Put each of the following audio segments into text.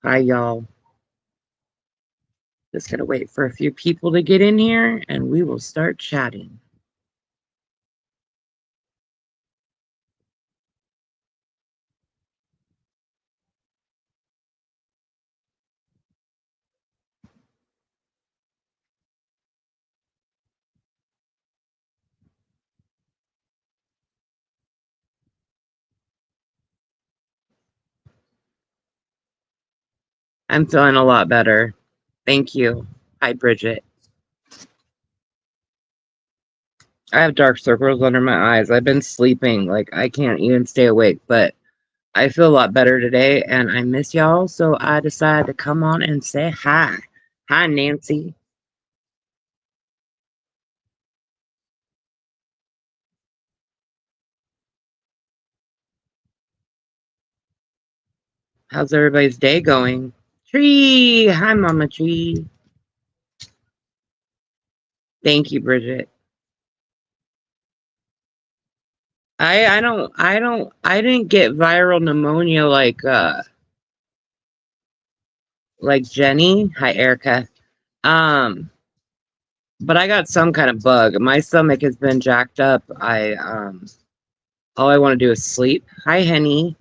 Hi, y'all. Just gonna wait for a few people to get in here and we will start chatting. I'm feeling a lot better. Thank you. Hi, Bridget. I have dark circles under my eyes. I've been sleeping. Like, I can't even stay awake, but I feel a lot better today and I miss y'all. So I decided to come on and say hi. Hi, Nancy. How's everybody's day going? Tree. Hi, Mama Tree. Thank you, Bridget. I didn't get viral pneumonia like Jenny. Hi, Erica. Um, but I got some kind of bug. My stomach has been jacked up. All I want to do is sleep. Hi, Henny.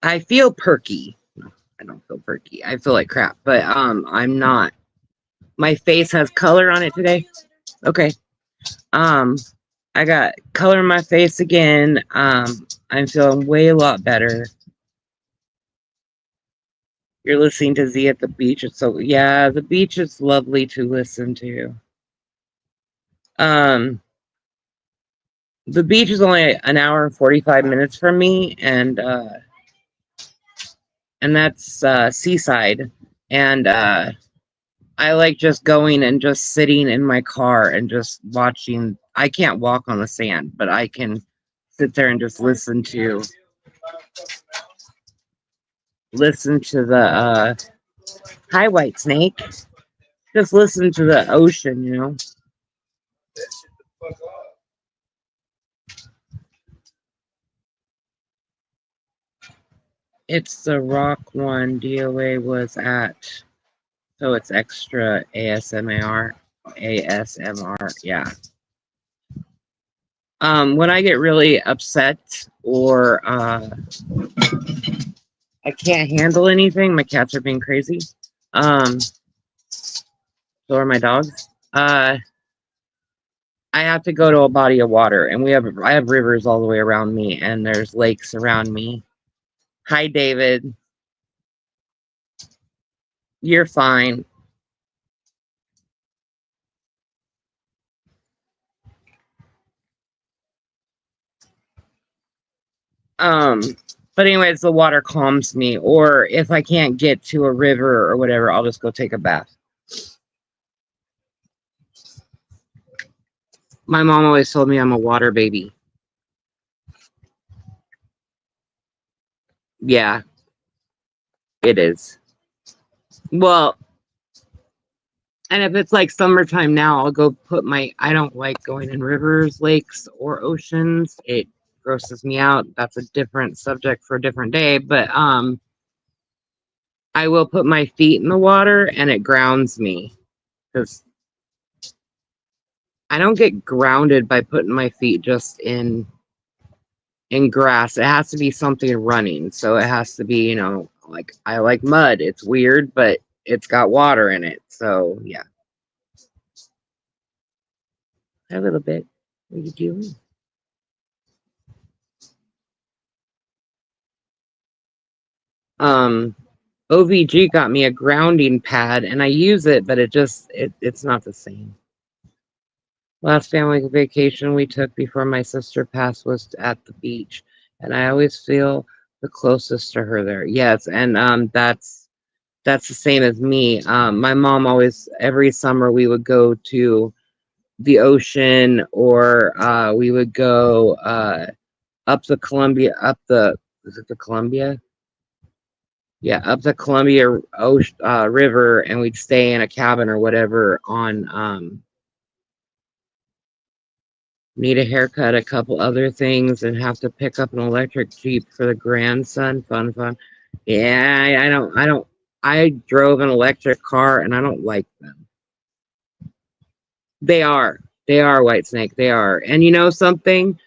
I feel perky. No, I don't feel perky. I feel like crap, but I'm not. My face has color on it today. Okay. Um, I got color in my face again. I'm feeling way a lot better. You're listening to Z at the beach. It's so yeah, the beach is lovely to listen to. Um, the beach is only an hour and 45 minutes from me, and that's seaside. And I like just going and just sitting in my car and just watching. I can't walk on the sand, but I can sit there and just listen to the hi white snake. Just listen to the ocean, you know. It's the rock one DOA was at, so it's extra ASMR. ASMR, yeah. When I get really upset or I can't handle anything, my cats are being crazy. So are my dogs. I have to go to a body of water, and I have rivers all the way around me, and there's lakes around me. Hi, David. You're fine. Um, but anyways, the water calms me. Or if I can't get to a river or whatever, I'll just go take a bath. My mom always told me I'm a water baby. Yeah, it is. Well, and if it's like summertime now, I'll go put my. I don't like going in rivers, lakes, or oceans. It grosses me out. That's a different subject for a different day. But I will put my feet in the water, and it grounds me because I don't get grounded by putting my feet just in grass. It has to be something running. So it has to be, like I like mud. It's weird, but it's got water in it. So yeah. A little bit. What are you doing? OVG got me a grounding pad and I use it, but it's not the same. Last family vacation we took before my sister passed was at the beach, and I always feel the closest to her there. Yes, and that's the same as me. My mom always every summer we would go to the ocean or we would go up the Columbia up the is it the Columbia? Yeah, up the Columbia ocean, River, and we'd stay in a cabin or whatever on Need a haircut, a couple other things, and have to pick up an electric Jeep for the grandson. Fun. Yeah, I drove an electric car and I don't like them. They are. They are, White Snake. They are. And you know something?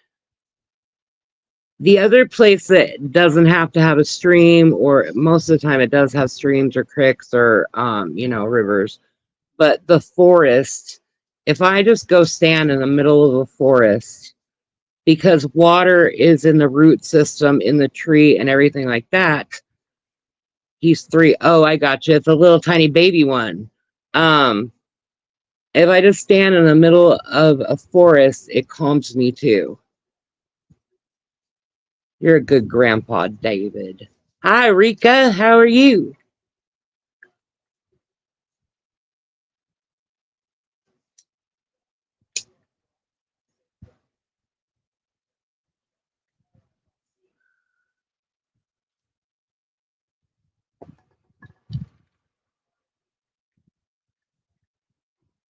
The other place that doesn't have to have a stream, or most of the time it does have streams or creeks or, rivers, but the forest, if I just go stand in the middle of the forest, because water is in the root system, in the tree and everything like that. He's 3. Oh, I got you. It's a little tiny baby one. Um, if I just stand in the middle of a forest, it calms me too. You're a good grandpa, David. Hi, Rika. How are you?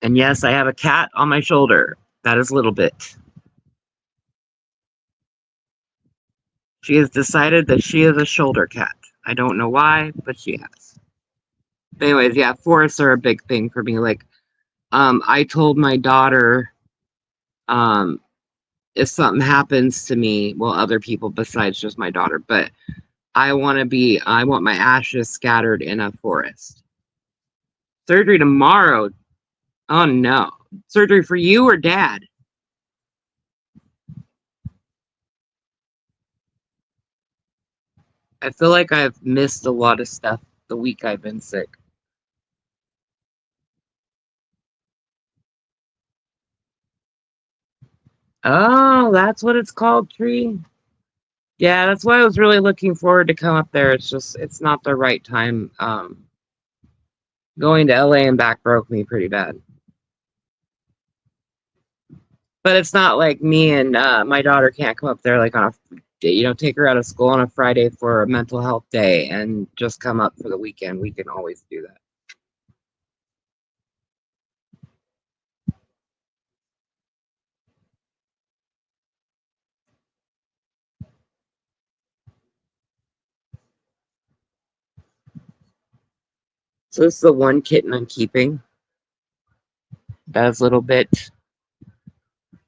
And yes, I have a cat on my shoulder. That is Little Bit. She has decided that she is a shoulder cat. I don't know why, but she has. But anyways, yeah, forests are a big thing for me. Like, I told my daughter, um, if something happens to me, well, other people besides just my daughter, but I want my ashes scattered in a forest. Surgery tomorrow. Oh no. Surgery for you or dad? I feel like I've missed a lot of stuff the week I've been sick. Oh, that's what it's called, tree. Yeah, that's why I was really looking forward to come up there. It's just it's not the right time. Going to LA and back broke me pretty bad. But it's not like me and my daughter can't come up there like on take her out of school on a Friday for a mental health day and just come up for the weekend. We can always do that. So this is the one kitten I'm keeping. That's a little bit.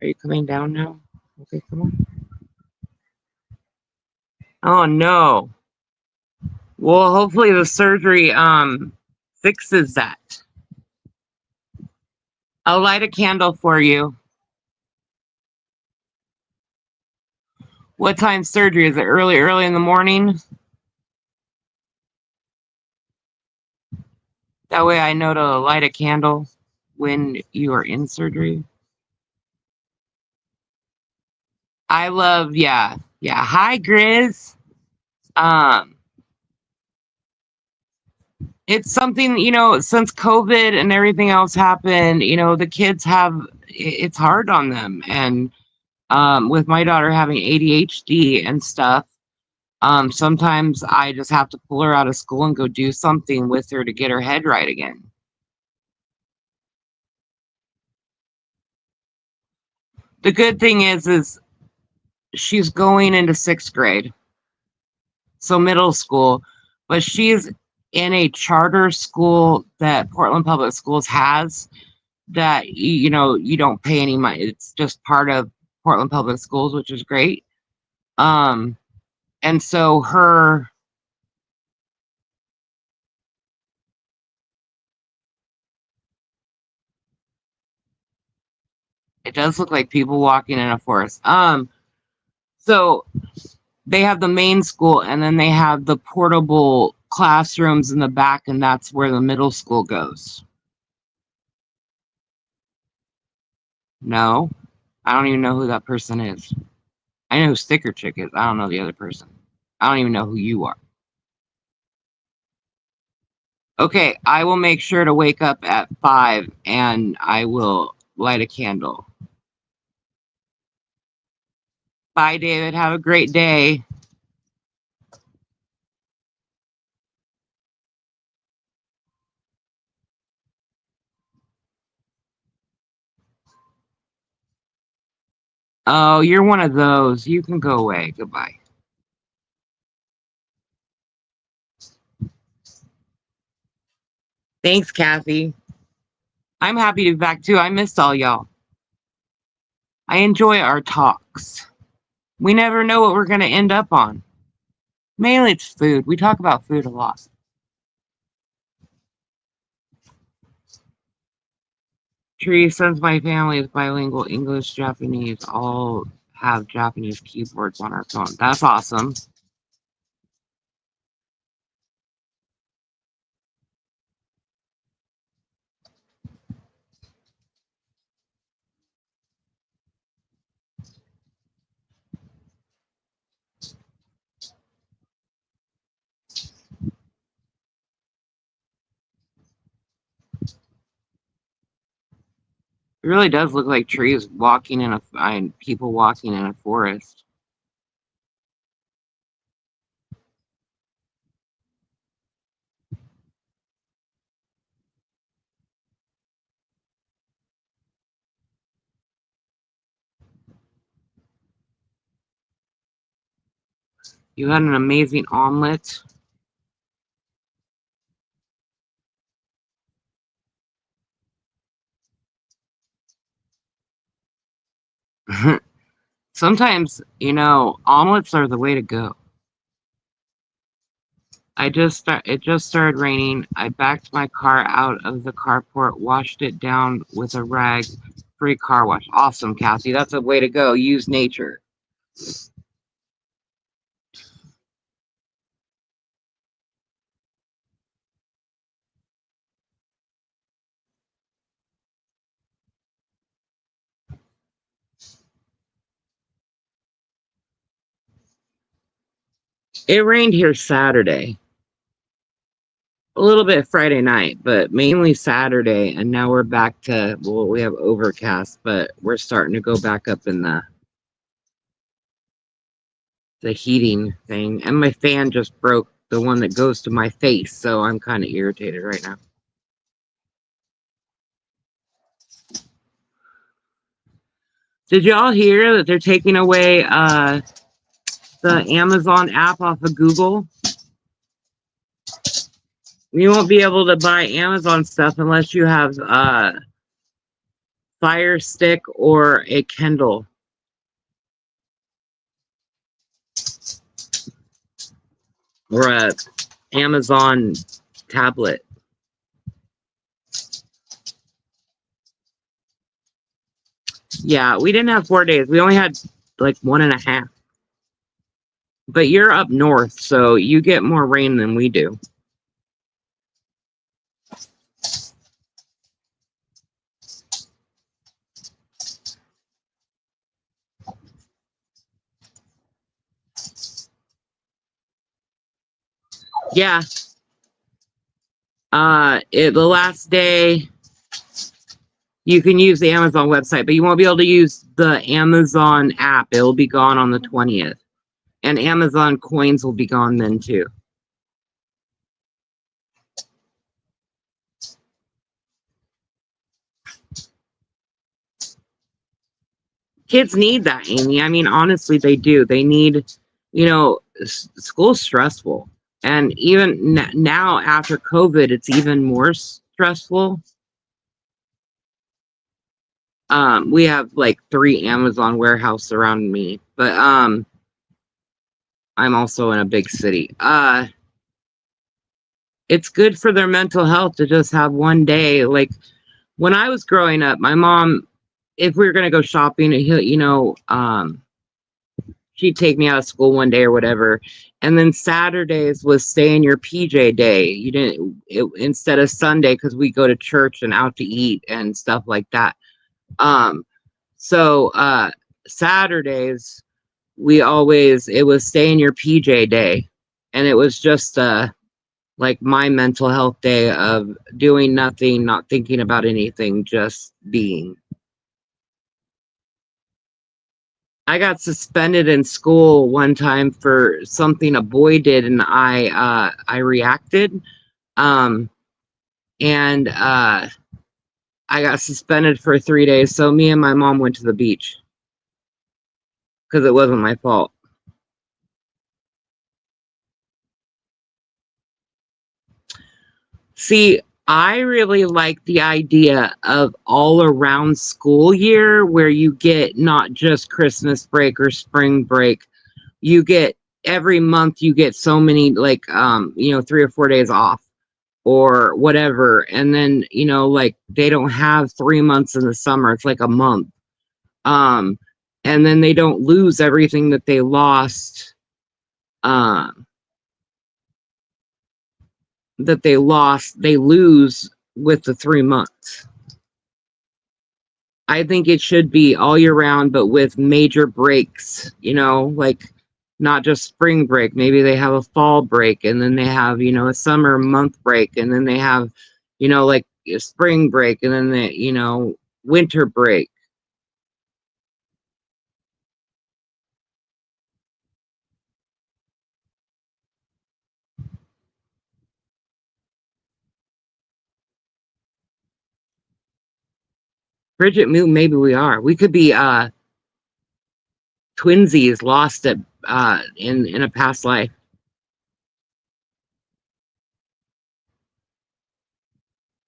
Are you coming down now? Okay, come on. Oh no. Well, hopefully the surgery fixes that. I'll light a candle for you. What time surgery? Is it early in the morning? That way I know to light a candle when you are in surgery. I love, yeah. Yeah. Hi, Grizz. Um, it's something, since COVID and everything else happened, the kids it's hard on them. And with my daughter having ADHD and stuff, sometimes I just have to pull her out of school and go do something with her to get her head right again. The good thing is she's going into 6th grade, so middle school, but she's in a charter school that Portland Public Schools has that you don't pay any money. It's just part of Portland Public Schools, which is great. Um, and so it does look like people walking in a forest. So they have the main school and then they have the portable classrooms in the back, and that's where the middle school goes. No, I don't even know who that person is. I know who Sticker Chick is. I don't know the other person. I don't even know who you are. Okay, I will make sure to wake up at 5 and I will light a candle. Bye, David. Have a great day. Oh, you're one of those. You can go away. Goodbye. Thanks, Kathy. I'm happy to be back too. I missed all y'all. I enjoy our talks. We never know what we're going to end up on. Mainly it's food. We talk about food a lot. Tree, since my family is bilingual, English, Japanese, all have Japanese keyboards on our phone. That's awesome. It really does look like trees walking in people walking in a forest. You had an amazing omelet. Sometimes, omelets are the way to go. It just started raining. I backed my car out of the carport, washed it down with a rag. Free car wash. Awesome, Kathy. That's a way to go. Use nature. It rained here Saturday. A little bit Friday night, but mainly Saturday. And now we're back to, well, we have overcast, but we're starting to go back up in the heating thing. And my fan just broke, the one that goes to my face. So I'm kind of irritated right now. Did y'all hear that they're taking away the Amazon app off of Google? You won't be able to buy Amazon stuff unless you have Fire Stick or a Kindle. Or a Amazon tablet. Yeah, we didn't have 4 days. We only had like 1.5. But you're up north, so you get more rain than we do. Yeah. The last day you can use the Amazon website, but you won't be able to use the Amazon app. It'll be gone on the 20th. And Amazon coins will be gone then too. Kids need that, Amy. I mean, honestly, they do. They need, school's stressful. And even now after COVID, it's even more stressful. We have like 3 Amazon warehouses around me, but I'm also in a big city. It's good for their mental health to just have one day. Like when I was growing up, my mom, if we were gonna go shopping, she'd take me out of school one day or whatever, and then Saturdays was stay in your PJ day. You didn't instead of Sunday because we go to church and out to eat and stuff like that. So Saturdays it was stay in your PJ day, and it was just like my mental health day of doing nothing, not thinking about anything, just being. I got suspended in school one time for something a boy did, and I reacted, and I got suspended for 3 days. So me and my mom went to the beach. because it wasn't my fault. See, I really like the idea of all around school year where you get not just Christmas break or spring break. You get every month you get so many, like 3 or 4 days off or whatever, and then like they don't have 3 months in the summer. It's like a month. um and then they don't lose everything that they lost, um they lose with the 3 months. I think it should be all year round, but with major breaks, like not just spring break. Maybe they have a fall break, and then they have, a summer month break, and then they have, like a spring break, and then they, winter break. Bridget, maybe we are. We could be twinsies lost at in a past life.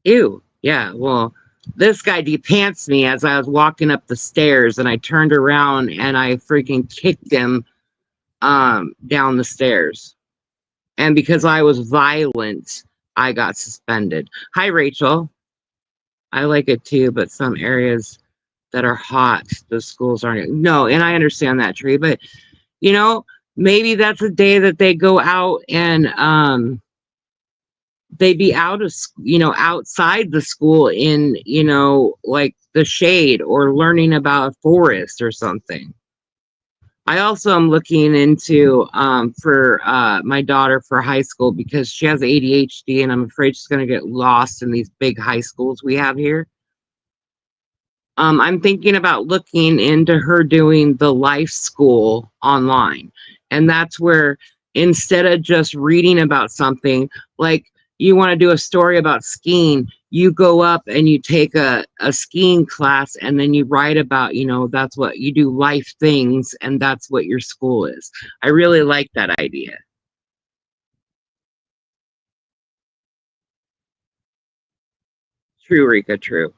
Ew. Yeah. Well, this guy depants me as I was walking up the stairs, and I turned around and I freaking kicked him down the stairs. And because I was violent, I got suspended. Hi, Rachel. I like it too, but some areas that are hot, the schools aren't. No, and I understand that, Tree, but you know, maybe that's a day that they go out and they be out of outside the school in like the shade or learning about a forest or something. I also am looking into for my daughter for high school because she has ADHD and I'm afraid she's going to get lost in these big high schools we have here. I'm thinking about looking into her doing the life school online. And that's where instead of just reading about something, like you want to do a story about skiing, you go up and you take a skiing class and then you write about, that's what you do, life things, and that's what your school is. I really like that idea. True, Rika, true.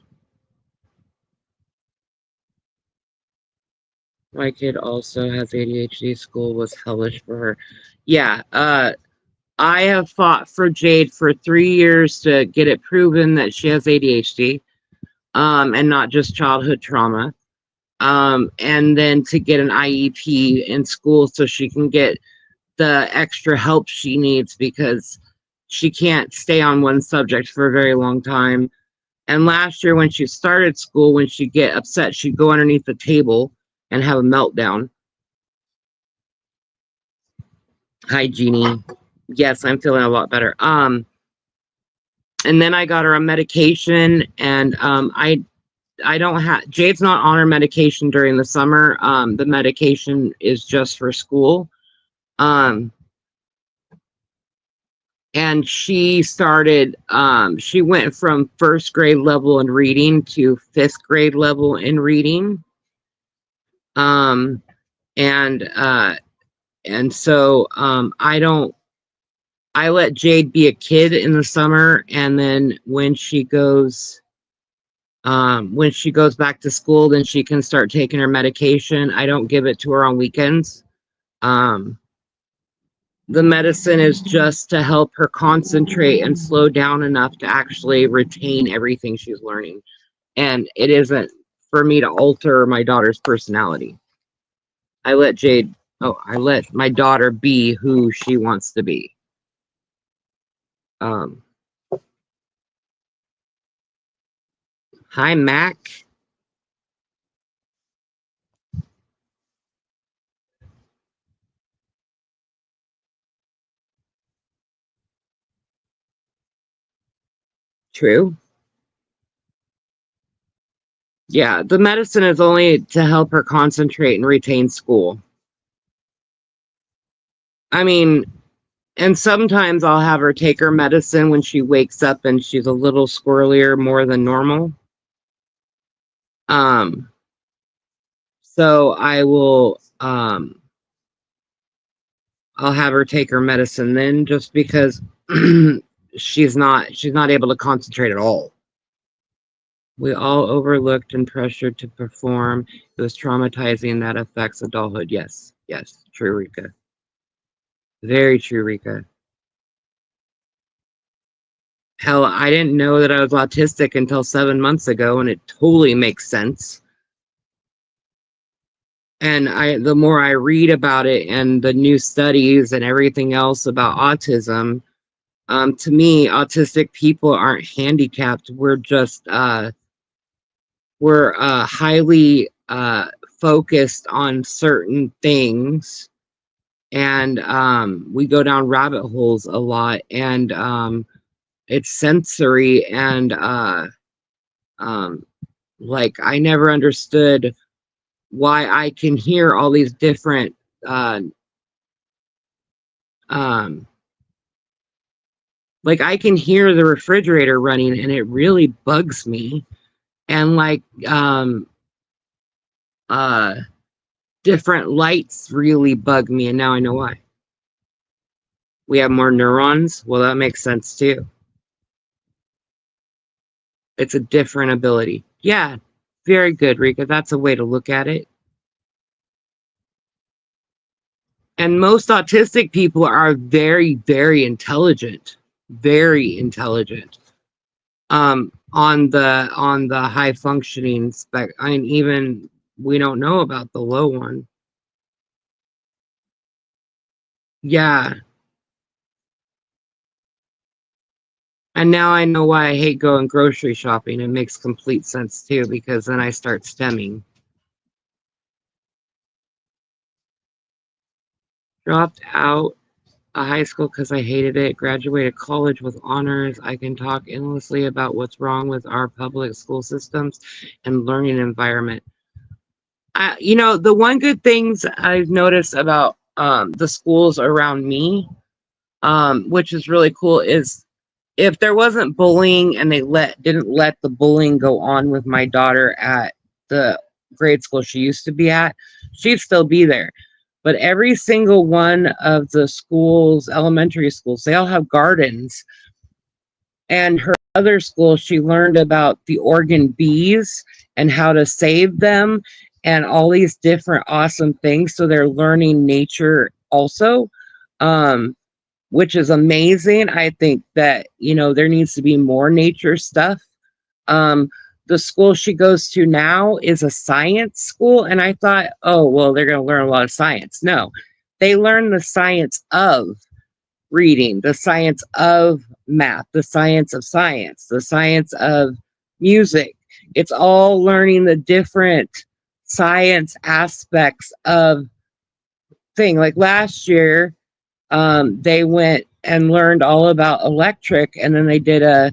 My kid also has ADHD. School was hellish for her. Yeah, I have fought for Jade for 3 years to get it proven that she has ADHD, and not just childhood trauma. And then to get an IEP in school so she can get the extra help she needs because she can't stay on one subject for a very long time. And last year, when she started school, when she'd get upset, she'd go underneath the table and have a meltdown. Hi, Jeannie. Yes, I'm feeling a lot better. And then I got her on medication, and I don't have Jade's not on her medication during the summer. The medication is just for school. Um, and she started she went from first grade level in reading to fifth grade level in reading. Um, and so I let Jade be a kid in the summer, and then when she goes back to school, then she can start taking her medication. I don't give it to her on weekends. Um, the medicine is just to help her concentrate and slow down enough to actually retain everything she's learning. And it isn't for me to alter my daughter's personality. I let my daughter be who she wants to be. Um, Hi, Mac. True. Yeah, the medicine is only to help her concentrate and retain school. I mean, and sometimes I'll have her take her medicine when she wakes up and she's a little squirrelier more than normal. Um, So I will I'll have her take her medicine then, just because she's not able to concentrate at all. We all overlooked and pressured to perform. It was traumatizing. That affects adulthood. Yes, yes, true, Rika. Very true, Rika. Hell, I didn't know that I was autistic until 7 months ago, and it totally makes sense. And the more I read about it and the new studies and everything else about autism, to me, autistic people aren't handicapped. We're just we're highly focused on certain things, and we go down rabbit holes a lot, and it's sensory, and like I never understood why I can hear all these different uh, um, like I can hear the refrigerator running, and it really bugs me, and like uh different lights really bug me, and now I know why. We have more neurons. Well, that makes sense too. It's a different ability. Yeah, very good, Rika. That's a way to look at it. And most autistic people are very, very intelligent. Very intelligent. On the high functioning spec, I mean, even we don't know about the low one. Yeah. And now I know why I hate going grocery shopping. It makes complete sense too, because then I start stemming. Dropped out of high school because I hated it. Graduated college with honors. I can talk endlessly about what's wrong with our public school systems and learning environment. The one good things I've noticed about the schools around me, which is really cool, is if there wasn't bullying and they didn't let the bullying go on with my daughter at the grade school she used to be at, she'd still be there. But every single one of the schools, elementary schools, they all have gardens. And her other school, she learned about the Oregon bees and how to save them and all these different awesome things. So they're learning nature also. Which is amazing. I think that, there needs to be more nature stuff. Um, the school she goes to now is a science school. And I thought, oh, well, they're going to learn a lot of science. No, they learn the science of reading, the science of math, the science, the science of music. It's all learning the different science aspects of thing. Like last year, they went and learned all about electric, and then they did a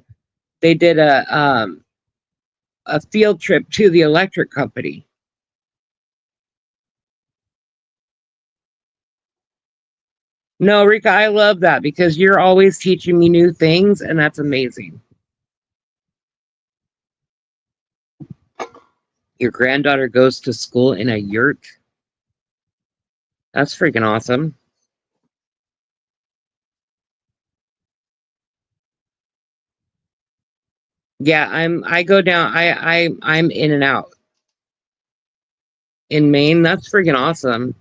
field trip to the electric company. No, Rika, I love that because you're always teaching me new things, and that's amazing. Your granddaughter goes to school in a yurt. That's freaking awesome. Yeah, I go down. I'm in and out in Maine. That's freaking awesome.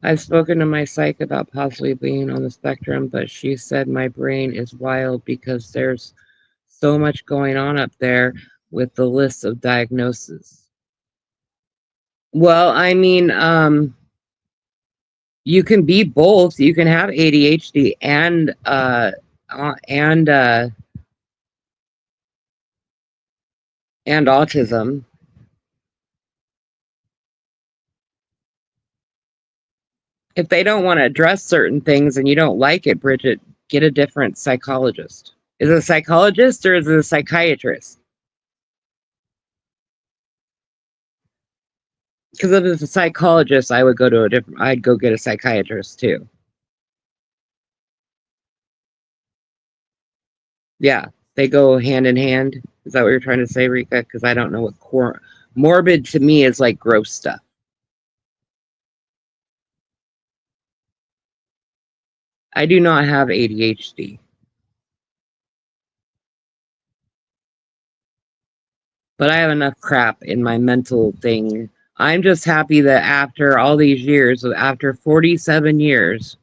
I've spoken to my psych about possibly being on the spectrum, but she said my brain is wild because there's so much going on up there with the list of diagnoses. Well, I mean, you can be both. You can have ADHD and and autism. If they don't want to address certain things and you don't like it, Bridget, get a different psychologist. Is it a psychologist or is it a psychiatrist? Because if it's a psychologist, I would go to a different. I'd go get a psychiatrist too. Yeah, they go hand in hand. Is that what you're trying to say, Rika? Because I don't know what morbid to me is like gross stuff. I do not have ADHD. But I have enough crap in my mental thing. I'm just happy that after all these years, after 47 years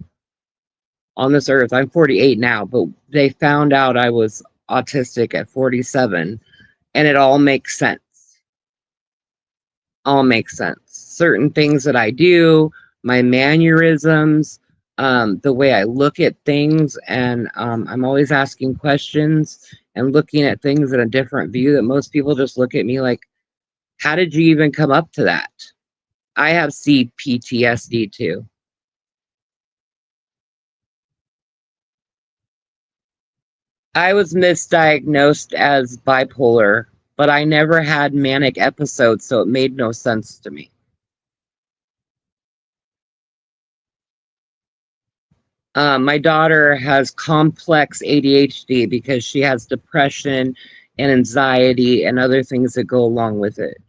on this earth, I'm 48 now, but they found out I was autistic at 47, and it all makes sense. All makes sense. Certain things that I do, my mannerisms, the way I look at things, and I'm always asking questions and looking at things in a different view that most people just look at me like, how did you even come up to that? I have CPTSD too. I was misdiagnosed as bipolar, but I never had manic episodes, so it made no sense to me. My daughter has complex ADHD because she has depression and anxiety and other things that go along with it.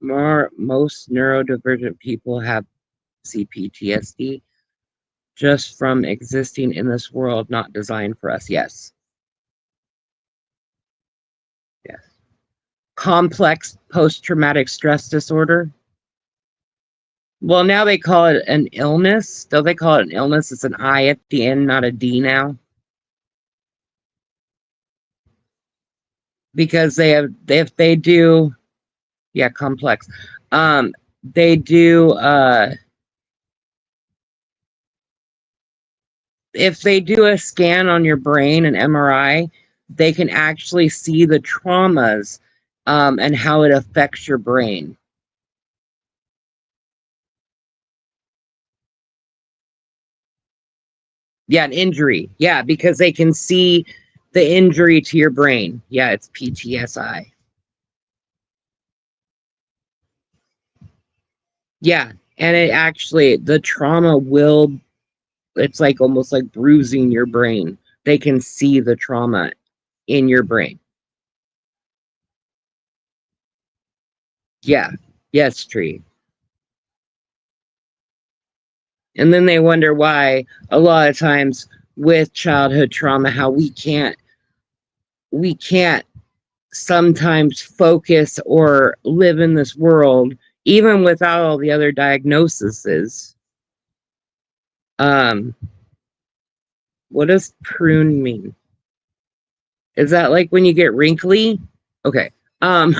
Most neurodivergent people have CPTSD just from existing in this world not designed for us. Yes. Yes. Complex post-traumatic stress disorder. Well, now they call it an illness. Don't they call it an illness? It's an I at the end, not a D now. Because if they do, yeah, complex. They do if they do a scan on your brain, an MRI, they can actually see the traumas and how it affects your brain. Yeah, an injury. Yeah, because they can see the injury to your brain. Yeah, it's PTSI. Yeah, and it actually, the trauma will, it's like almost like bruising your brain. They can see the trauma in your brain. Yeah, yes, Tree. And then they wonder why a lot of times with childhood trauma, how we can't sometimes focus or live in this world, even without all the other diagnoses. Um, what does prune mean? Is that like when you get wrinkly? Okay. Um,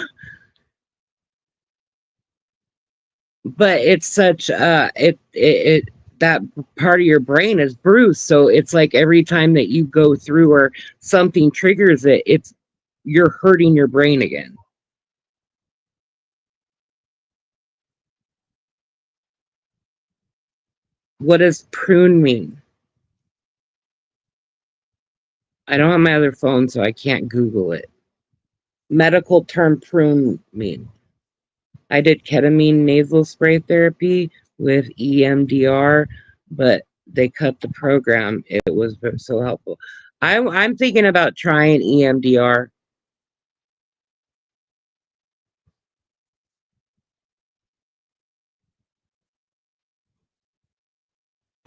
but it's such it that part of your brain is bruised, so it's like every time that you go through or something triggers it, you're hurting your brain again. What does prune mean? I don't have my other phone, so I can't Google it. Medical term prune mean. I did ketamine nasal spray therapy with EMDR, but they cut the program. It was so helpful. I'm thinking about trying EMDR.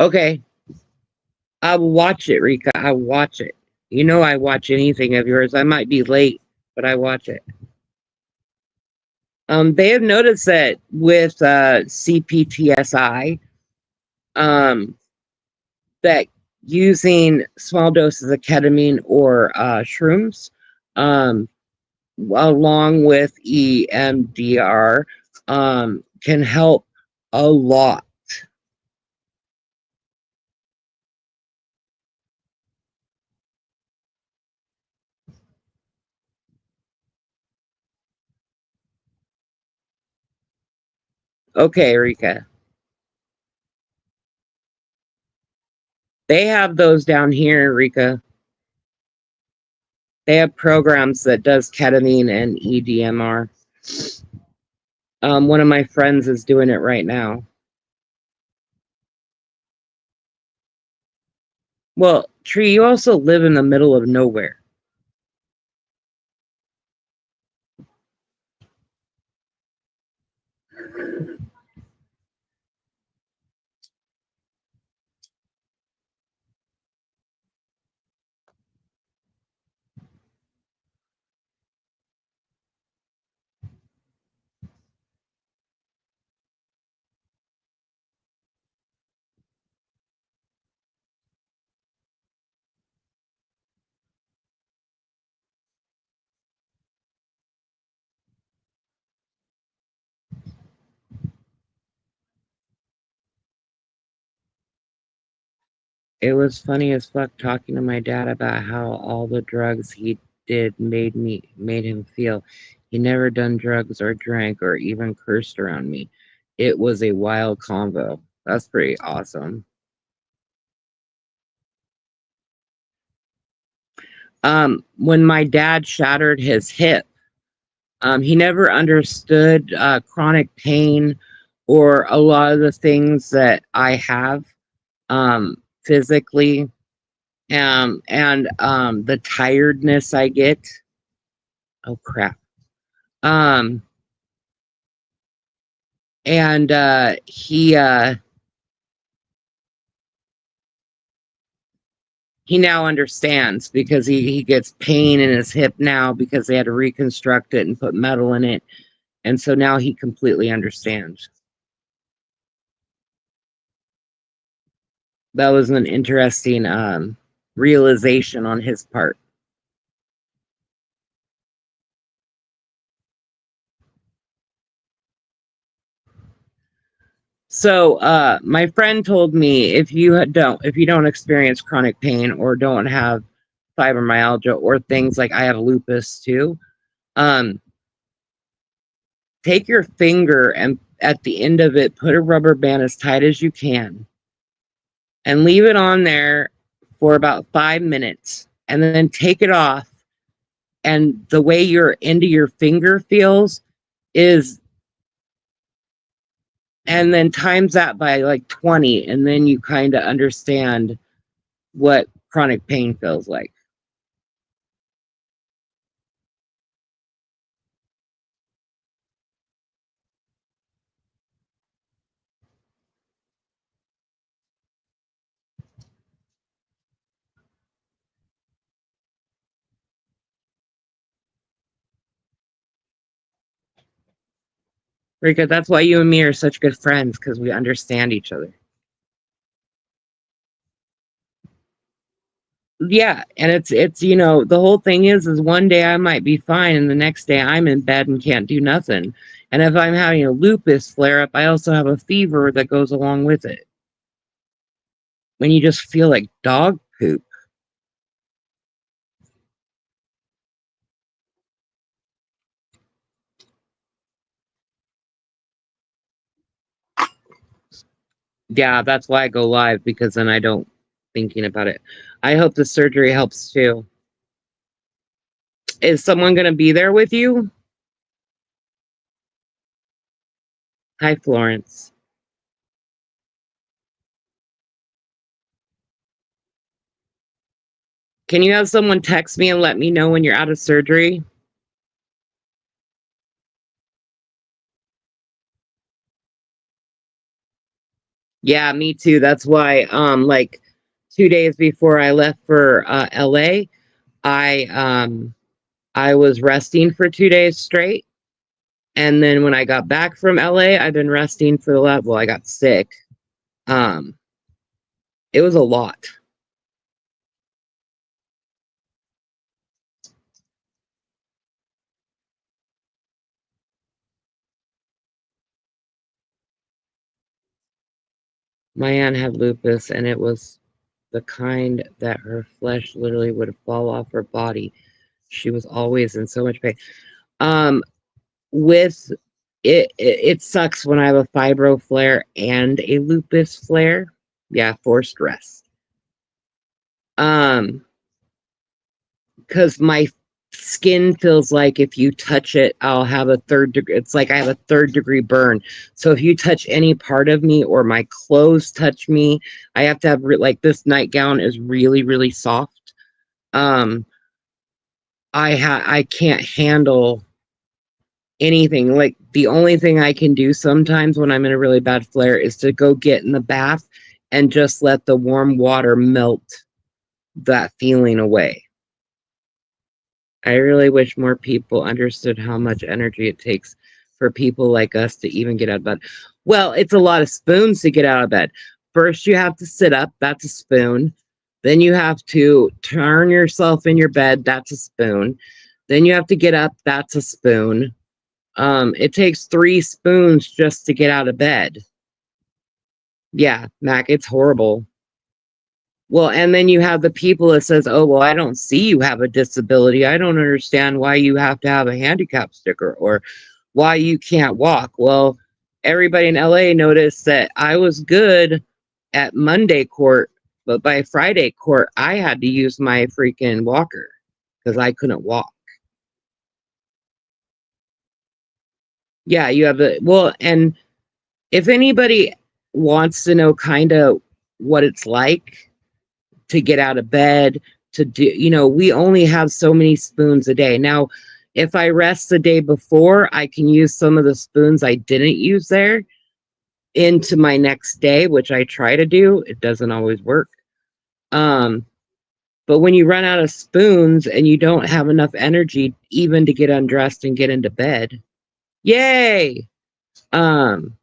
Okay, I'll watch it, Rika. I'll watch it. You know I watch anything of yours. I might be late, but I watch it. They have noticed that with CPTSI, um, that using small doses of ketamine or shrooms, um, along with EMDR, can help a lot. Okay, Rika. They have those down here, Rika. They have programs that does ketamine and EDMR. One of my friends is doing it right now. Well, Tree, you also live in the middle of nowhere. It was funny as fuck talking to my dad about how all the drugs he did made him feel. He never done drugs or drank or even cursed around me. It was a wild convo. That's pretty awesome. When my dad shattered his hip, he never understood chronic pain or a lot of the things that I have physically, and the tiredness I get. Oh crap. Um, and he now understands because he gets pain in his hip now because they had to reconstruct it and put metal in it, and so now he completely understands. That was an interesting realization on his part. So my friend told me if you don't experience chronic pain or don't have fibromyalgia or things like I have lupus too, um, take your finger and at the end of it put a rubber band as tight as you can and leave it on there for about 5 minutes and then take it off, and the way your end of your finger feels is, and then times that by like 20, and then you kind of understand what chronic pain feels like. Very good. That's why you and me are such good friends, because we understand each other. Yeah, and it's the whole thing is one day I might be fine and the next day I'm in bed and can't do nothing. And if I'm having a lupus flare up, I also have a fever that goes along with it. When you just feel like dog poop. Yeah, that's why I go live, because then I don't thinking about it. I hope the surgery helps too. Is someone going to be there with you? Hi, Florence. Can you have someone text me and let me know when you're out of surgery? Yeah, me too. That's why like 2 days before I left for LA, I was resting for 2 days straight. And then when I got back from LA, I've been resting for the last, well, I got sick. Um it was a lot. My aunt had lupus, and it was the kind that her flesh literally would fall off her body. She was always in so much pain. Um with it sucks when I have a fibro flare and a lupus flare. Yeah, forced rest. Um, because my skin feels like if you touch it, I'll have a third degree. It's like I have a third-degree burn. So if you touch any part of me or my clothes touch me, I have to have like this nightgown is really, really soft. Um, I can't handle anything. Like the only thing I can do sometimes when I'm in a really bad flare is to go get in the bath and just let the warm water melt that feeling away. I really wish more people understood how much energy it takes for people like us to even get out of bed. Well, it's a lot of spoons to get out of bed. First, you have to sit up, that's a spoon. Then you have to turn yourself in your bed, that's a spoon. Then you have to get up, that's a spoon. It takes 3 spoons just to get out of bed. Yeah, Mac, it's horrible. Well, and then you have the people that says, oh, well, I don't see you have a disability. I don't understand why you have to have a handicap sticker or why you can't walk. Well, everybody in LA noticed that I was good at Monday court, but by Friday court, I had to use my freaking walker because I couldn't walk. Yeah, you have the, well, and if anybody wants to know kind of what it's like to get out of bed, to do, we only have so many spoons a day. Now, if I rest the day before, I can use some of the spoons I didn't use there into my next day, which I try to do. It doesn't always work. But when you run out of spoons and you don't have enough energy even to get undressed and get into bed, yay! Um,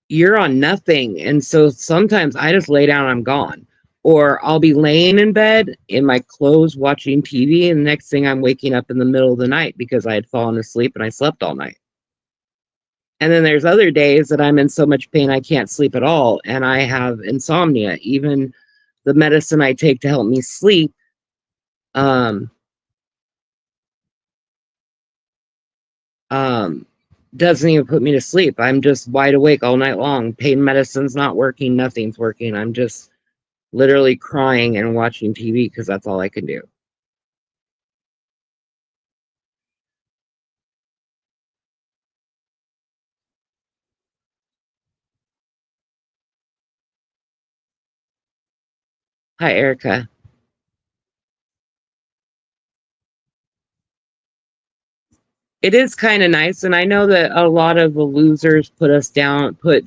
you're on nothing. And so sometimes I just lay down and I'm gone. Or I'll be laying in bed in my clothes watching TV, and the next thing I'm waking up in the middle of the night because I had fallen asleep and I slept all night. And then there's other days that I'm in so much pain I can't sleep at all, and I have insomnia. Even the medicine I take to help me sleep, um, doesn't even put me to sleep. I'm just wide awake all night long. Pain medicine's not working. Nothing's working. I'm just literally crying and watching TV because that's all I can do. Hi, Erica. It is kind of nice, and I know that a lot of the losers put us down, put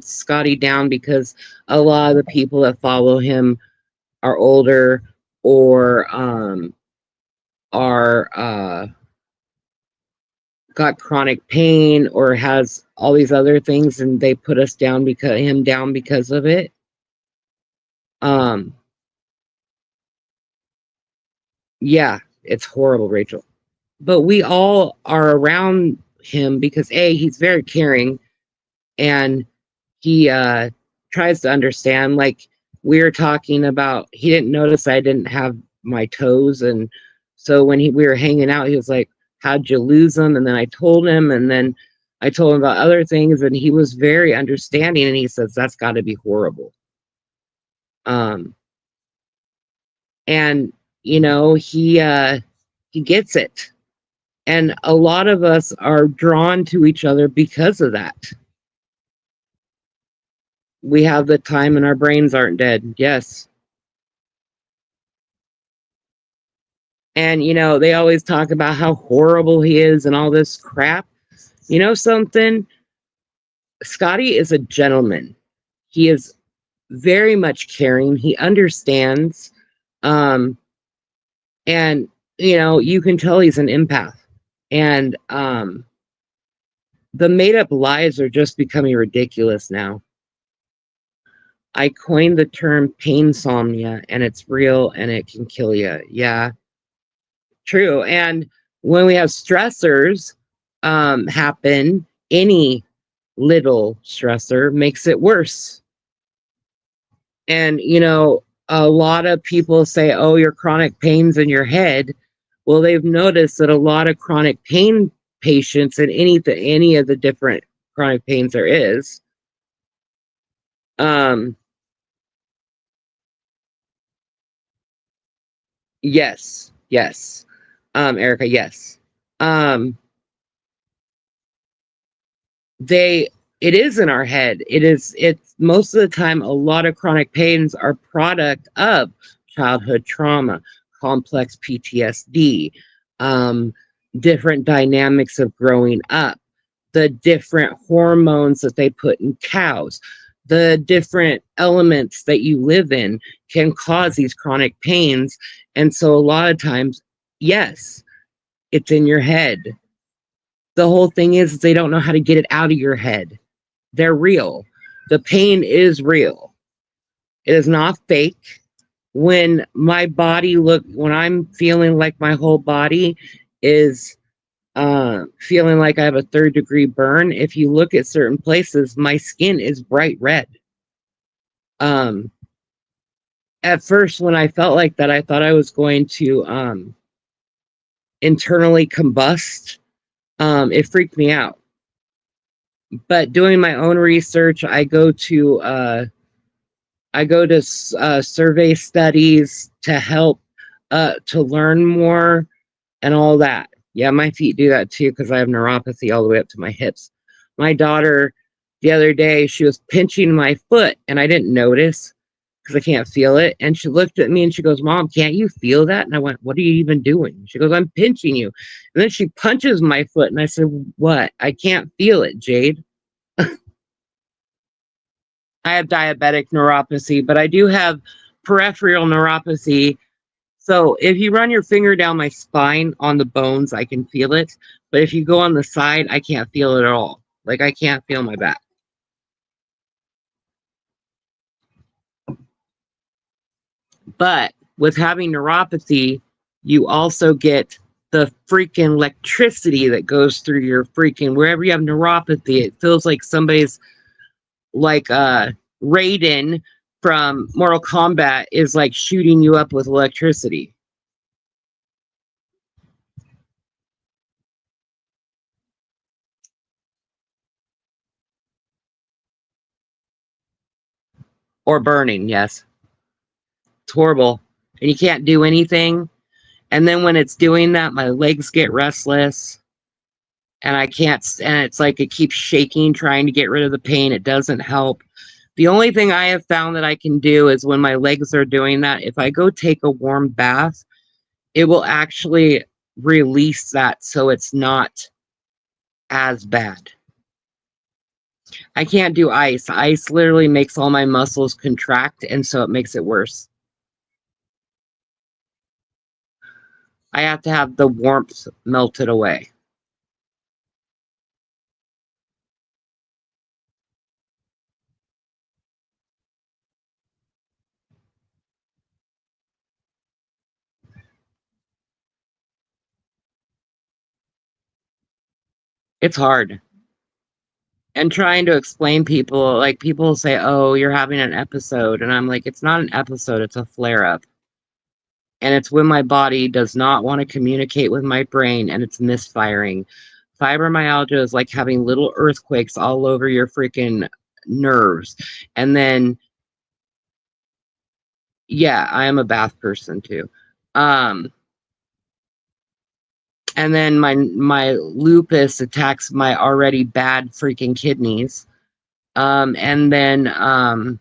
Scotty down because a lot of the people that follow him are older or are got chronic pain or has all these other things, and they put us down because of it. Yeah, it's horrible, Rachel. But we all are around him because he's very caring, and he tries to understand. Like, we were talking about, he didn't notice I didn't have my toes, and so when we were hanging out, he was like, how'd you lose them? And then I told him, and then I told him about other things, and he was very understanding, and he says that's got to be horrible. And he gets it, and a lot of us are drawn to each other because of that. We have the time and our brains aren't dead. Yes. And, they always talk about how horrible he is and all this crap. You know something? Scotty is a gentleman. He is very much caring. He understands. Um, and, you can tell he's an empath. And the made up lies are just becoming ridiculous now. I coined the term painsomnia, and it's real and it can kill you. Yeah, true. And when we have stressors happen, any little stressor makes it worse. And, a lot of people say, oh, your chronic pain's in your head. Well, they've noticed that a lot of chronic pain patients and any of the different chronic pains there is, yes, yes. Erica, yes. Um, they it is in our head. It's most of the time a lot of chronic pains are product of childhood trauma, complex PTSD, um, different dynamics of growing up, the different hormones that they put in cows, the different elements that you live in can cause these chronic pains. And so a lot of times, yes, it's in your head. The whole thing is they don't know how to get it out of your head. They're real. The pain is real. It is not fake. When when I'm feeling like my whole body is feeling like I have a 3rd-degree burn, if you look at certain places, my skin is bright red. At first, when I felt like that, I thought I was going to internally combust. It freaked me out. But doing my own research, I go to survey studies to help to learn more and all that. Yeah, my feet do that too because I have neuropathy all the way up to my hips. My daughter, the other day, she was pinching my foot and I didn't notice because I can't feel it. And she looked at me and she goes, "Mom, can't you feel that?" And I went, "What are you even doing?" She goes, "I'm pinching you." And then she punches my foot and I said, "What? I can't feel it, Jade." I have diabetic neuropathy, but I do have peripheral neuropathy. So if you run your finger down my spine on the bones, I can feel it. But if you go on the side, I can't feel it at all. Like I can't feel my back. But with having neuropathy, you also get the freaking electricity that goes through your freaking wherever you have neuropathy. It feels like somebody's like Raiden from Mortal Kombat is like shooting you up with electricity. Or burning, yes. It's horrible. And you can't do anything. And then when it's doing that, my legs get restless and I can't, and it's like it keeps shaking, trying to get rid of the pain. It doesn't help. The only thing I have found that I can do is when my legs are doing that, if I go take a warm bath, it will actually release that so it's not as bad. I can't do ice. Ice literally makes all my muscles contract, and so it makes it worse. I have to have the warmth melted away. It's hard. And trying to explain people, like people say, "Oh, you're having an episode." And I'm like, "It's not an episode, it's a flare up." And it's when my body does not want to communicate with my brain and it's misfiring. Fibromyalgia is like having little earthquakes all over your freaking nerves. And then yeah, I am a bath person too. Um and then my lupus attacks my already bad freaking kidneys. And then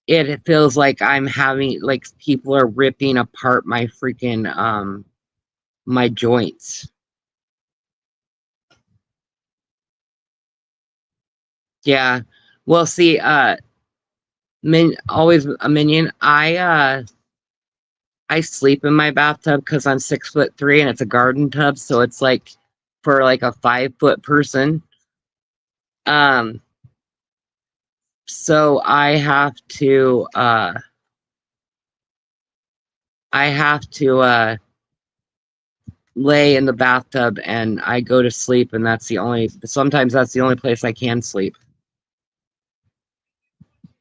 it feels like I'm having like people are ripping apart my freaking my joints. Yeah. Well, see, always a minion. I sleep in my bathtub because I'm 6'3" and it's a garden tub, so it's like for like a 5 foot person. Um, so I have to lay in the bathtub and I go to sleep, and sometimes that's the only place I can sleep.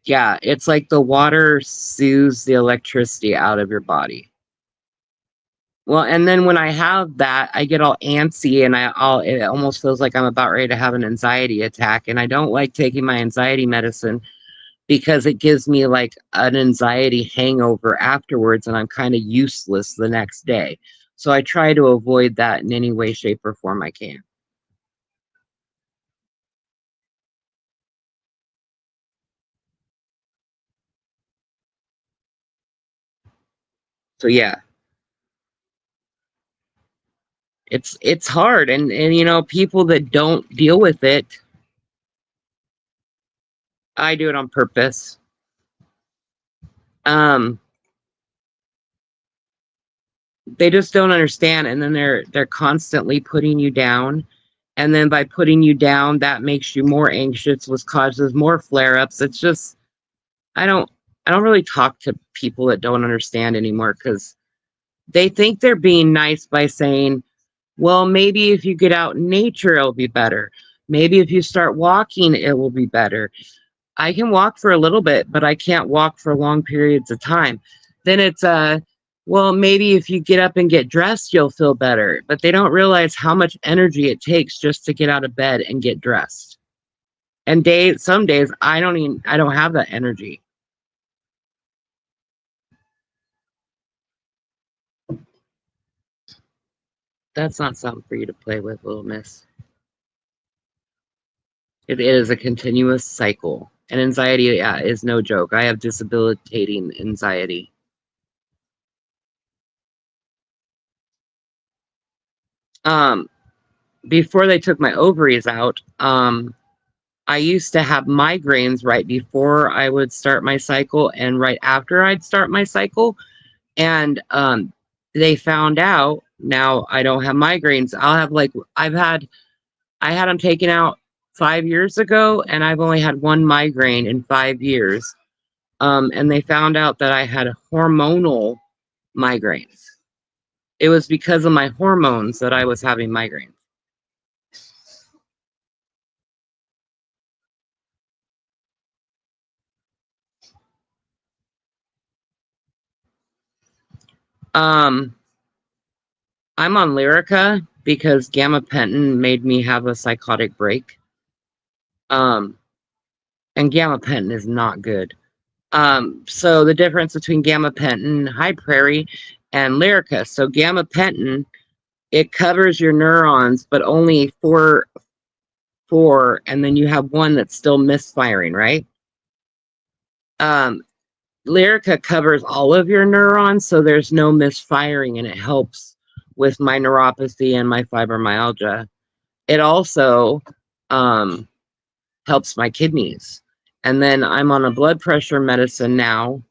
Yeah, it's like the water soothes the electricity out of your body. Well, and then when I have that, I get all antsy and it almost feels like I'm about ready to have an anxiety attack. And I don't like taking my anxiety medicine because it gives me like an anxiety hangover afterwards and I'm kind of useless the next day. So I try to avoid that in any way, shape, or form I can. So yeah, it's hard, and you know, people that don't deal with it, I do it on purpose. Um, they just don't understand, and then they're constantly putting you down, and then by putting you down, that makes you more anxious, which causes more flare-ups. It's just I don't I don't really talk to people that don't understand anymore because they think they're being nice by saying, well, maybe if you get out in nature, it'll be better. Maybe if you start walking, it will be better. I can walk for a little bit, but I can't walk for long periods of time. Then it's well, maybe if you get up and get dressed, you'll feel better. But they don't realize how much energy it takes just to get out of bed and get dressed. And some days I don't have that energy. That's not something for you to play with, little miss. It is a continuous cycle. And anxiety, yeah, is no joke. I have debilitating anxiety. Before they took my ovaries out, I used to have migraines right before I would start my cycle and right after I'd start my cycle. And they found out now I don't have migraines. I had them taken out 5 years ago, and I've only had one migraine in 5 years. And they found out that I had hormonal migraines. It was because of my hormones that I was having migraines. I'm on Lyrica because gabapentin made me have a psychotic break. And gabapentin is not good. So the difference between gabapentin, high prairie, and Lyrica. So gabapentin, it covers your neurons, but only four, and then you have one that's still misfiring, right? Lyrica covers all of your neurons, so there's no misfiring, and it helps with my neuropathy and my fibromyalgia. It also helps my kidneys. And then I'm on a blood pressure medicine now,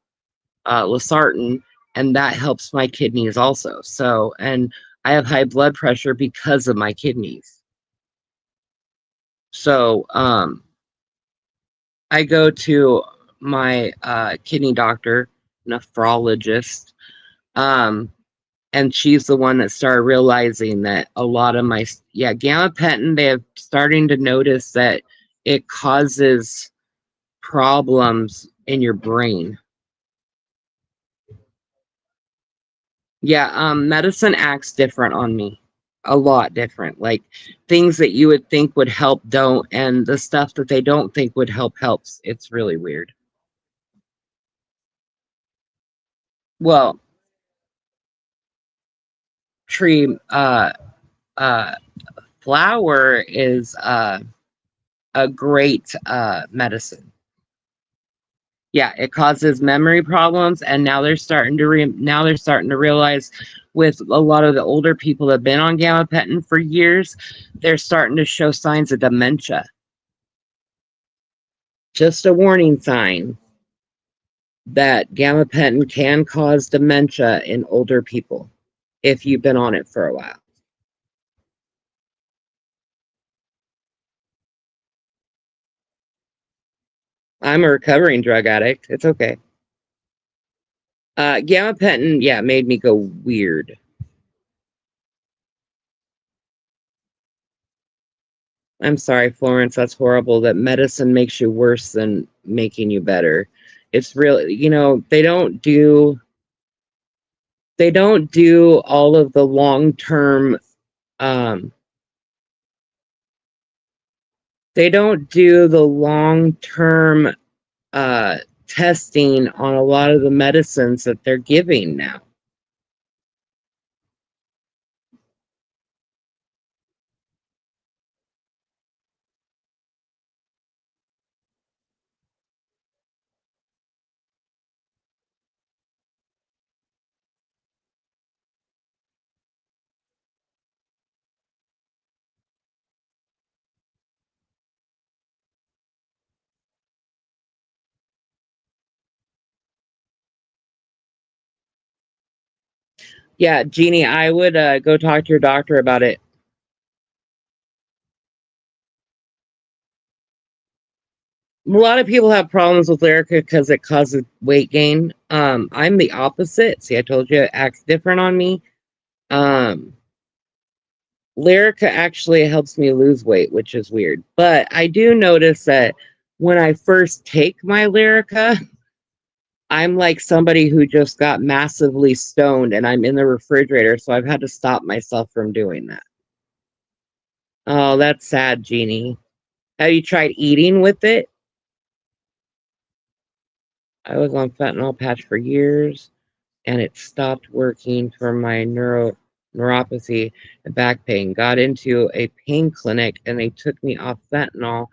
losartan, and that helps my kidneys also. So, and I have high blood pressure because of my kidneys. So, I go to my kidney doctor, nephrologist, and she's the one that started realizing that a lot of my gabapentin, they have starting to notice that it causes problems in your brain. Yeah, medicine acts different on me. A lot different. Like things that you would think would help don't, and the stuff that they don't think would help helps. It's really weird. Well, tree uh flower is a great medicine. Yeah, it causes memory problems, and now they're starting to realize with a lot of the older people that have been on gabapentin for years, they're starting to show signs of dementia. Just a warning sign that gabapentin can cause dementia in older people if you've been on it for a while. I'm a recovering drug addict. It's okay. Gabapentin, yeah, made me go weird. I'm sorry, Florence. That's horrible that medicine makes you worse than making you better. It's really, they don't do all of the long-term, um, they don't do the long-term testing on a lot of the medicines that they're giving now. Yeah, Jeannie, I would go talk to your doctor about it. A lot of people have problems with Lyrica because it causes weight gain. I'm the opposite. See, I told you it acts different on me. Um, Lyrica actually helps me lose weight, which is weird. But I do notice that when I first take my Lyrica, I'm like somebody who just got massively stoned and I'm in the refrigerator, so I've had to stop myself from doing that. Oh, that's sad, Jeannie. Have you tried eating with it? I was on fentanyl patch for years and it stopped working for my neuropathy and back pain. Got into a pain clinic and they took me off fentanyl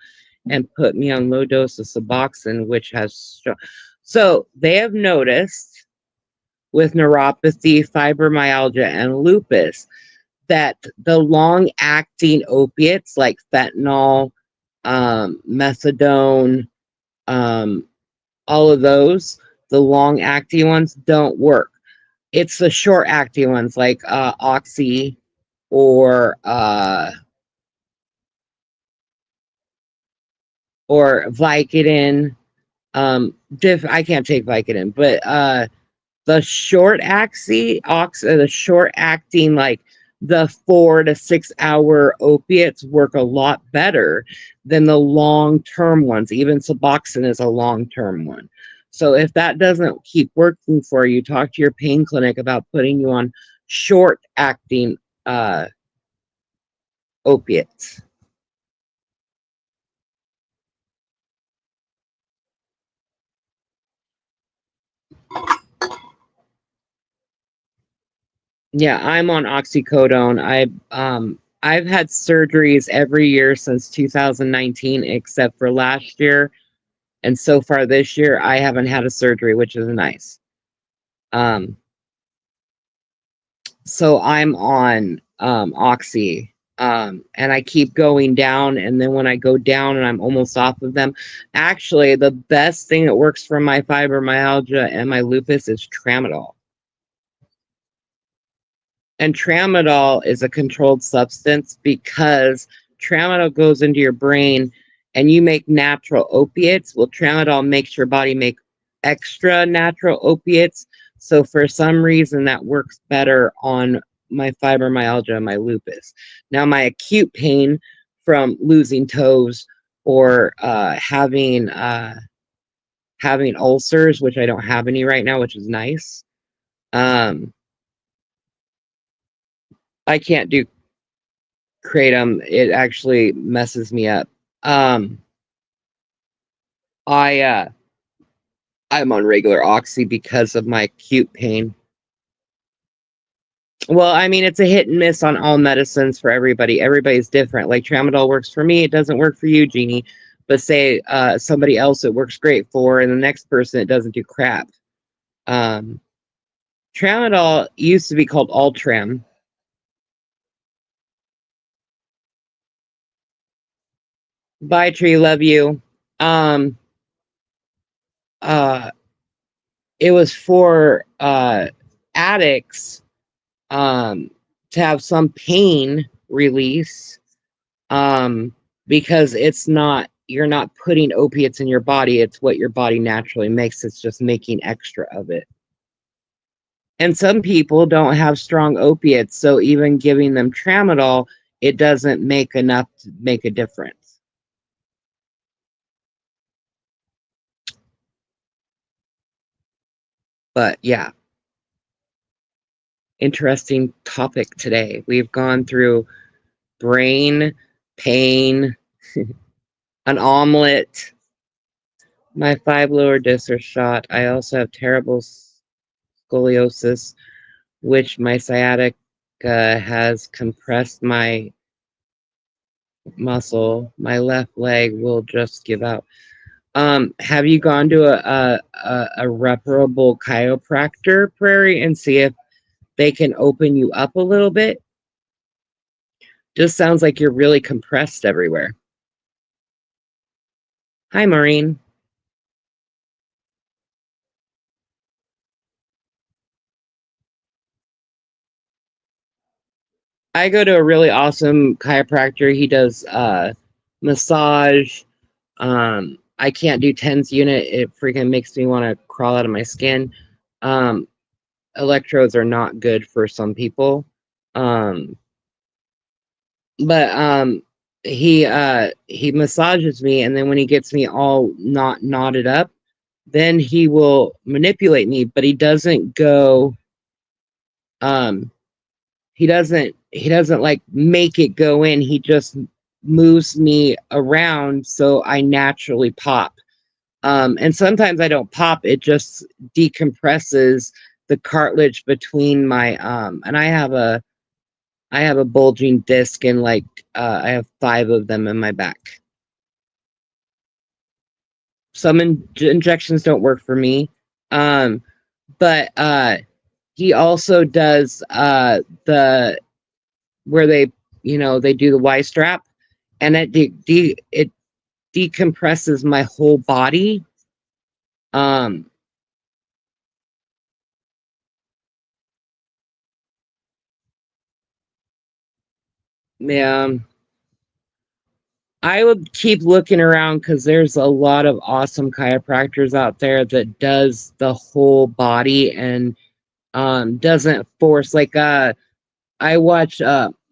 and put me on low dose of Suboxone, which has so they have noticed with neuropathy, fibromyalgia, and lupus that the long-acting opiates like fentanyl, methadone, um, all of those, the long-acting ones don't work. It's the short-acting ones like Oxy or Vicodin. I can't take Vicodin, but the the short acting, like the 4 to 6 hour opiates work a lot better than the long term ones. Even Suboxone is a long term one. So if that doesn't keep working for you, talk to your pain clinic about putting you on short acting opiates. Yeah, I'm on oxycodone. I've had surgeries every year since 2019 except for last year, and so far this year I haven't had a surgery, which is nice. Um so I'm on oxy, and I keep going down, and then when I go down and I'm almost off of them, actually the best thing that works for my fibromyalgia and my lupus is tramadol. And tramadol is a controlled substance because tramadol goes into your brain and you make natural opiates. Well, tramadol makes your body make extra natural opiates. So for some reason that works better on my fibromyalgia and my lupus. Now my acute pain from losing toes or having ulcers, which I don't have any right now, which is nice. I can't do kratom. It actually messes me up. Um, I'm on regular oxy because of my acute pain. Well, I mean, it's a hit and miss on all medicines for everybody. Everybody's different. Like tramadol works for me, it doesn't work for you, Jeannie. But say somebody else it works great for, and the next person it doesn't do crap. Um, Tramadol used to be called Ultram. Bye, Tree. Love you. Um, uh, it was for addicts, um, to have some pain release, um, because you're not putting opiates in your body. It's what your body naturally makes. It's just making extra of it. And some people don't have strong opiates, so even giving them tramadol, it doesn't make enough to make a difference. But yeah, interesting topic today. We've gone through brain, pain, an omelet. My 5 lower discs are shot. I also have terrible scoliosis, which my sciatica has compressed my muscle. My left leg will just give out. Have you gone to a reputable chiropractor, Prairie, and see if they can open you up a little bit? Just sounds like you're really compressed everywhere. Hi, Maureen. I go to a really awesome chiropractor. He does massage. I can't do TENS unit. It freaking makes me want to crawl out of my skin. Um, Electrodes are not good for some people. Um, but he massages me, and then when he gets me all not knotted up, then he will manipulate me, but um he doesn't like make it go in. He just moves me around so I naturally pop. And sometimes I don't pop, it just decompresses the cartilage between my and I have a bulging disc, and like I have 5 of them in my back. Some injections don't work for me. Um, but he also does the where they, they do the Y strap, and it decompresses my whole body. Um, yeah, I would keep looking around because there's a lot of awesome chiropractors out there that does the whole body and doesn't force like I watch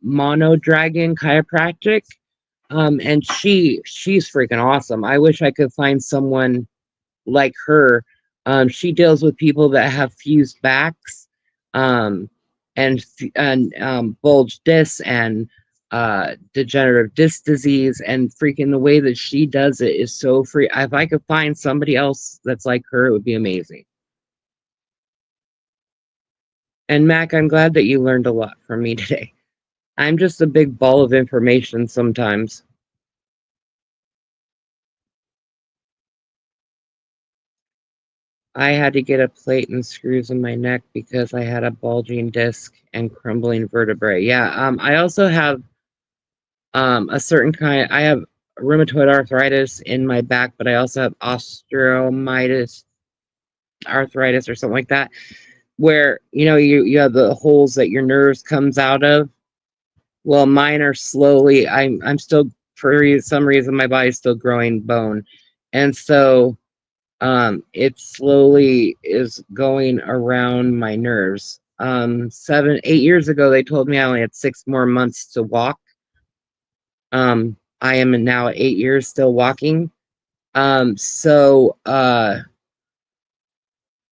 Mono Dragon Chiropractic, and she's freaking awesome. I wish I could find someone like her. She deals with people that have fused backs, um, and bulge discs and degenerative disc disease, and freaking the way that she does it is so free. If I could find somebody else that's like her, it would be amazing. And Mac, I'm glad that you learned a lot from me today. I'm just a big ball of information sometimes. I had to get a plate and screws in my neck because I had a bulging disc and crumbling vertebrae. Yeah, I also have a certain kind. I have rheumatoid arthritis in my back, but I also have osteomyelitis arthritis or something like that, where you have the holes that your nerves comes out of. Well, mine are slowly. I'm still, for some reason my body's still growing bone, and so it slowly is going around my nerves. 8 years ago they told me I only had 6 more months to walk. I am now at 8 years still walking. So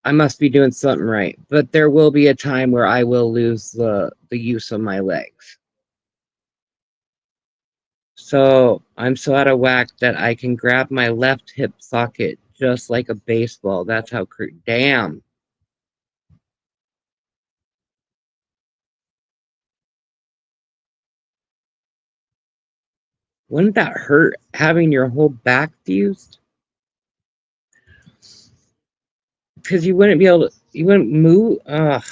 I must be doing something right, but there will be a time where I will lose the use of my legs. So I'm so out of whack that I can grab my left hip socket just like a baseball. That's how damn. Wouldn't that hurt having your whole back fused? Because you wouldn't be able to, you wouldn't move. Ugh.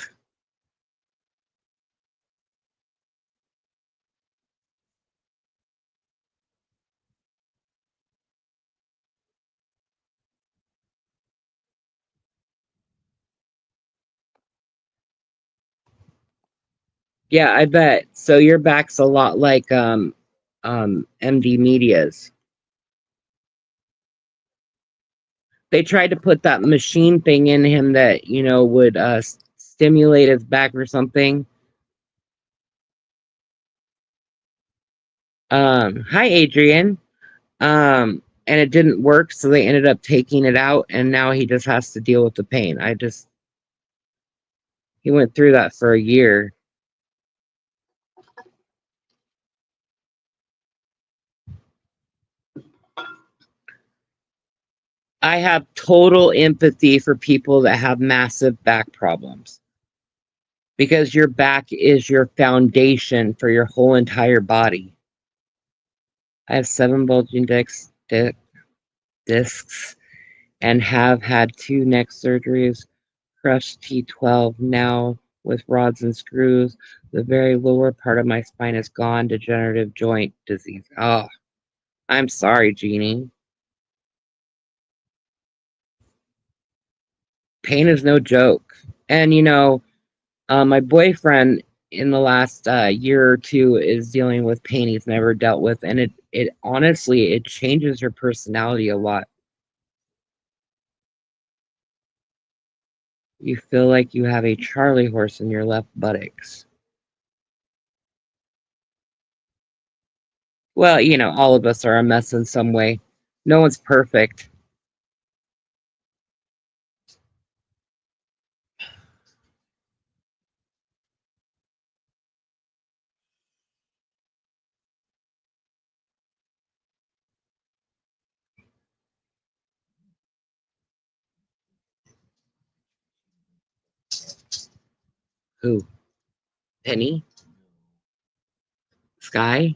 Yeah, I bet. So your back's a lot like MD Media's. They tried to put that machine thing in him that, would stimulate his back or something. Hi Adrian. And it didn't work, so they ended up taking it out, and now he just has to deal with the pain. He went through that for a year. I have total empathy for people that have massive back problems, because your back is your foundation for your whole entire body. I have 7 bulging discs and have had 2 neck surgeries, crushed T12 now with rods and screws. The very lower part of my spine is gone, degenerative joint disease. Oh, I'm sorry, Jeannie. Pain is no joke. And, my boyfriend in the last year or two is dealing with pain he's never dealt with. And it honestly, it changes your personality a lot. You feel like you have a Charlie horse in your left buttocks. Well, you know, all of us are a mess in some way. No one's perfect. Who? Penny? Sky?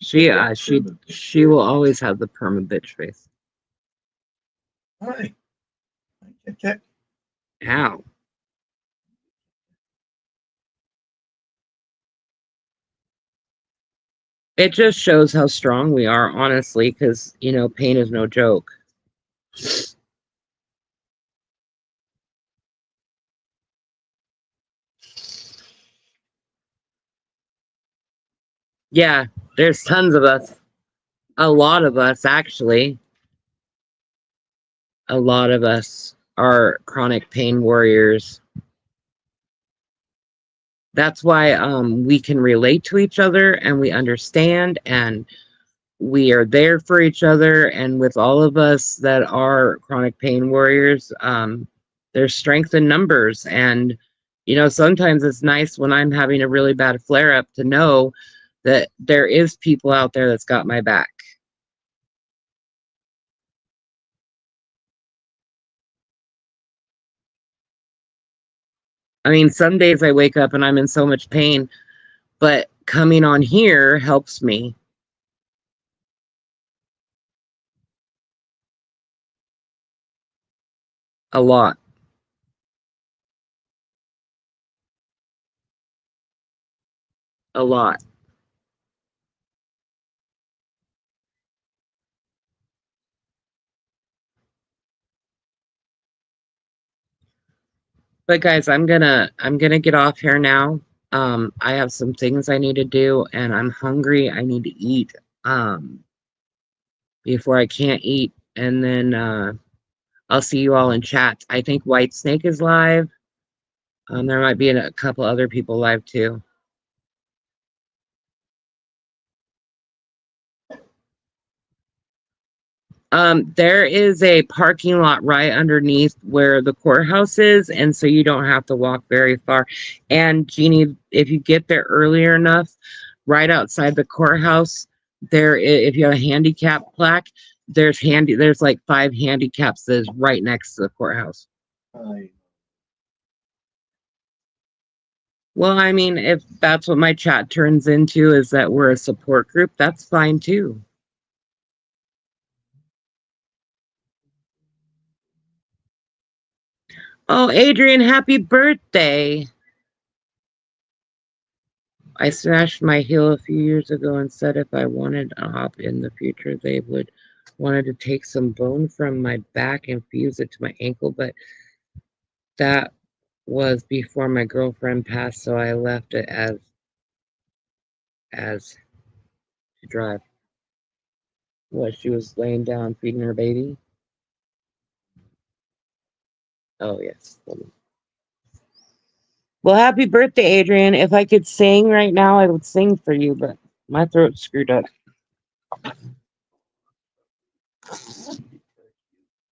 She will always have the perma bitch face. Hi. Check. Ow. It just shows how strong we are, honestly, because, you know, pain is no joke. Yeah, there's tons of us. A lot of us, actually. A lot of us are chronic pain warriors. That's why we can relate to each other and we understand and we are there for each other. And with all of us that are chronic pain warriors, there's strength in numbers. And, you know, sometimes it's nice when I'm having a really bad flare up to know that there is people out there that's got my back. I mean, some days I wake up and I'm in so much pain, but coming on here helps me a lot. A lot. But guys, I'm gonna get off here now. I have some things I need to do and I'm hungry. I need to eat before I can't eat. And then I'll see you all in chat. I think White Snake is live. There might be a couple other people live too. There is a parking lot right underneath where the courthouse is, and so you don't have to walk very far. And Jeannie, if you get there earlier enough, right outside the courthouse, if you have a handicap plaque, there's like 5 handicaps that is right next to the courthouse. Hi. Well, I mean, if that's what my chat turns into, is that we're a support group, that's fine too. Oh, Adrian, happy birthday. I smashed my heel a few years ago and said if I wanted a hop in the future, they would wanted to take some bone from my back and fuse it to my ankle, but that was before my girlfriend passed, so I left it as to drive. What, she was laying down feeding her baby? Oh yes. Well, happy birthday, Adrian. If I could sing right now, I would sing for you, but my throat's screwed up.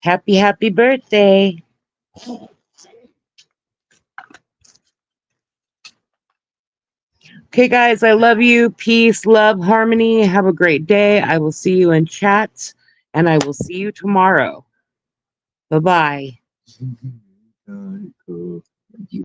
Happy birthday. Okay, guys, I love you. Peace, love, harmony. Have a great day. I will see you in chat, and I will see you tomorrow. Bye-bye. Cool.